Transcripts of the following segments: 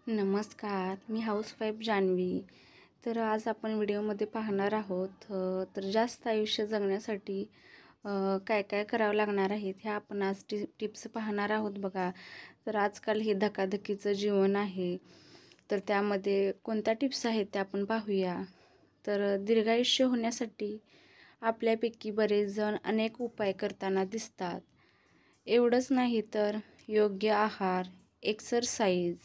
नमस्कार, मी हाऊसवाईफ जान्हवी. तर आज आपण व्हिडिओमध्ये पाहणार आहोत तर जास्त आयुष्य जगण्यासाठी काय काय करावं लागणार आहेत ह्या आपण आज टिप्स पाहणार आहोत बघा. तर आजकाल हे धकाधकीचं जीवन आहे, तर त्यामध्ये कोणत्या टिप्स आहेत त्या आपण पाहूया. तर दीर्घायुष्य होण्यासाठी आपल्यापैकी बरेच जण अनेक उपाय करताना दिसतात. एवढंच नाही तर योग्य आहार, एक्सरसाइज,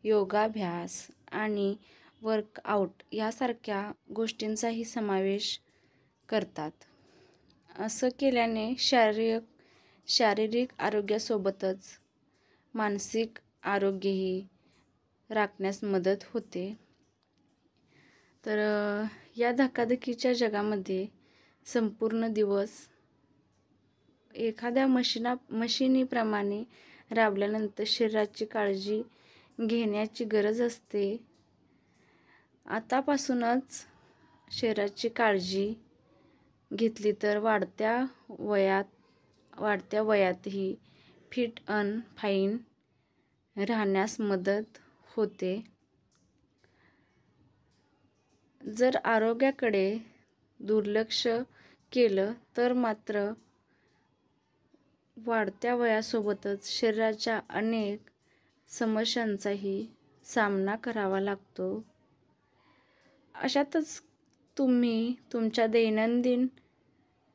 योगाभ्यास आणि वर्कआउट यासारख्या गोष्टींचाही समावेश करतात. असं केल्याने शारीरिक आरोग्यासोबतच मानसिक आरोग्यही राखण्यास मदत होते. तर या धकाधकीच्या जगामध्ये संपूर्ण दिवस एखाद्या मशिनीप्रमाणे राबल्यानंतर शरीराची काळजी घेण्याची गरज असते. आतापासूनच शरीराची काळजी घेतली तर वाढत्या वयातही फिट अन फाईन राहण्यास मदत होते. जर आरोग्याकडे दुर्लक्ष केलं तर मात्र वाढत्या वयासोबतच शरीराच्या अनेक समस्यांचाही सामना करावा लागतो. अशातच तुम्ही तुमच्या दैनंदिन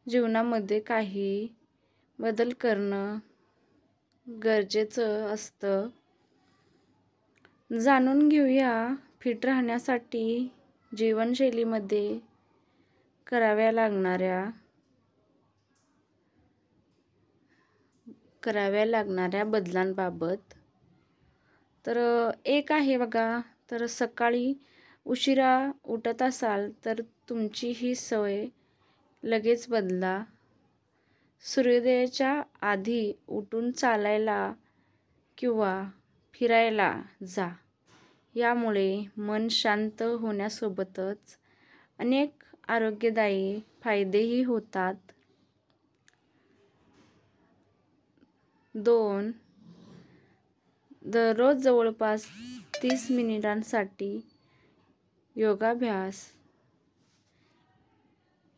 जीवनामध्ये काही बदल करणं गरजेचं असतं. जाणून घेऊया फिट राहण्यासाठी जीवनशैलीमध्ये कराव्या लागणाऱ्या बदलांबाबत. तर एक आहे बघा, तर सकाळी उशिरा उठत असाल तर तुमची ही सवय लगेच बदला. सूर्योदयाच्या आधी उठून चालायला किंवा फिरायला जा. यामुळे मन शांत होण्यासोबतच अनेक आरोग्यदायी फायदेही होतात. 2. दररोज जवळपास 30 मिनिटांसाठी योगाभ्यास,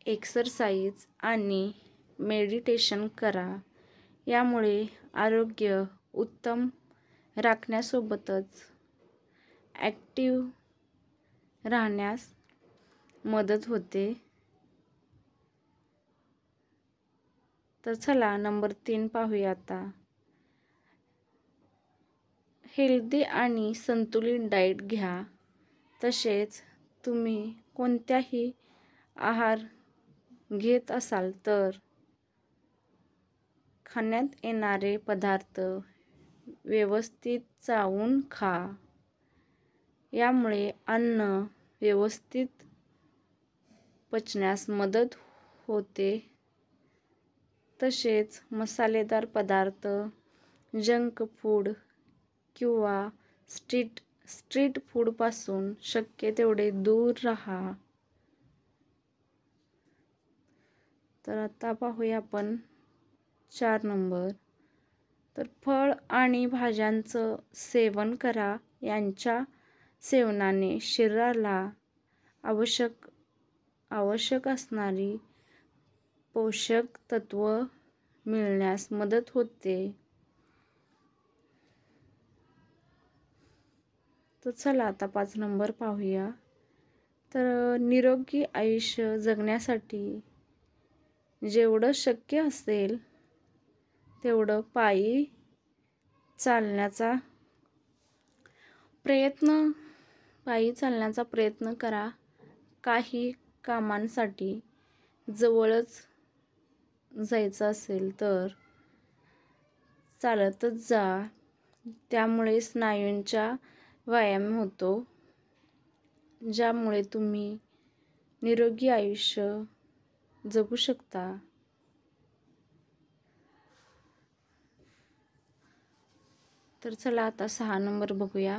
एक्सरसाइज आणि मेडिटेशन करा. यामुळे आरोग्य उत्तम राखण्यासोबतच ॲक्टिव्ह राहण्यास मदत होते. तर चला नंबर 3 पाहूया आता. हेल्दी आणि संतुलित डाएट घ्या. तसेच तुम्ही कोणत्याही आहार घेत असाल तर खाण्यात येणारे पदार्थ व्यवस्थित चावून खा. यामुळे अन्न व्यवस्थित पचण्यास मदत होते. तसेच मसालेदार पदार्थ, जंक फूड किंवा स्ट्रीट फूडपासून शक्य तेवढे दूर राहा. तर आता पाहूया आपण 4 नंबर. तर फळ आणि भाज्यांचं सेवन करा. यांच्या सेवनाने शरीराला आवश्यक असणारी पोषक तत्व मिळण्यास मदत होते. तर चला आता 5 नंबर पाहूया. तर निरोगी आयुष्य जगण्यासाठी जेवढं शक्य असेल तेवढं पायी चालण्याचा प्रयत्न करा. काही कामांसाठी जवळच जायचं असेल तर चालतच जा. त्यामुळे स्नायूंचा व्यायाम होतो, ज्यामुळे तुम्ही निरोगी आयुष्य जगू शकता. तर चला आता 6 नंबर बघूया.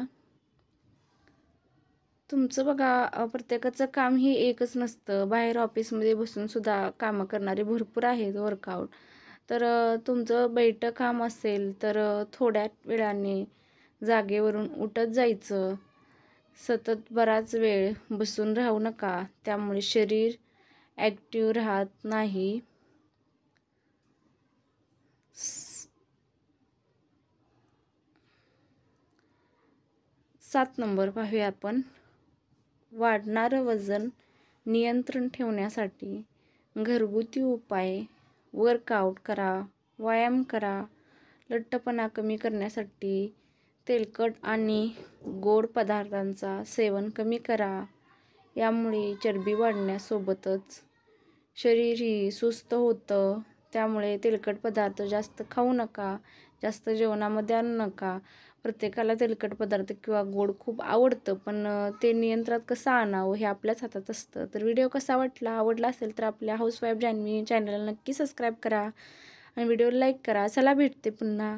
तुमचं बघा, प्रत्येकाचं काम ही एकच नसतं. बाहेर ऑफिसमध्ये बसून सुद्धा कामं करणारे भरपूर आहेत वर्कआउट. तर तुमचं बैठं काम असेल तर थोड्या वेळाने जागेवरून उठत जायचं. सतत बराच वेळ बसून राहू नका, त्यामुळे शरीर ॲक्टिव्ह राहत नाही. 7 नंबर पाहूया आपण. वाढणारं वजन नियंत्रण ठेवण्यासाठी घरगुती उपाय. वर्कआउट करा, व्यायाम करा. लठ्ठपणा कमी करण्यासाठी तेलकट आणि गोड पदार्थांचा सेवन कमी करा. यामुळे चरबी वाढण्यासोबतच शरीरही सुस्त होतं. त्यामुळे तेलकट पदार्थ जास्त खाऊ नका, जास्त जेवणामध्ये आणू नका. प्रत्येकाला तेलकट पदार्थ किंवा गोड खूप आवडतं, पण ते नियंत्रणात कसं आणावं हे आपल्याच हातात असतं. तर व्हिडिओ कसा वाटला, आवडला असेल तर आपल्या हाऊसवाईफ जान्हवी चॅनलला नक्की सबस्क्राईब करा आणि व्हिडिओ लाईक करा. चला भेटते पुन्हा.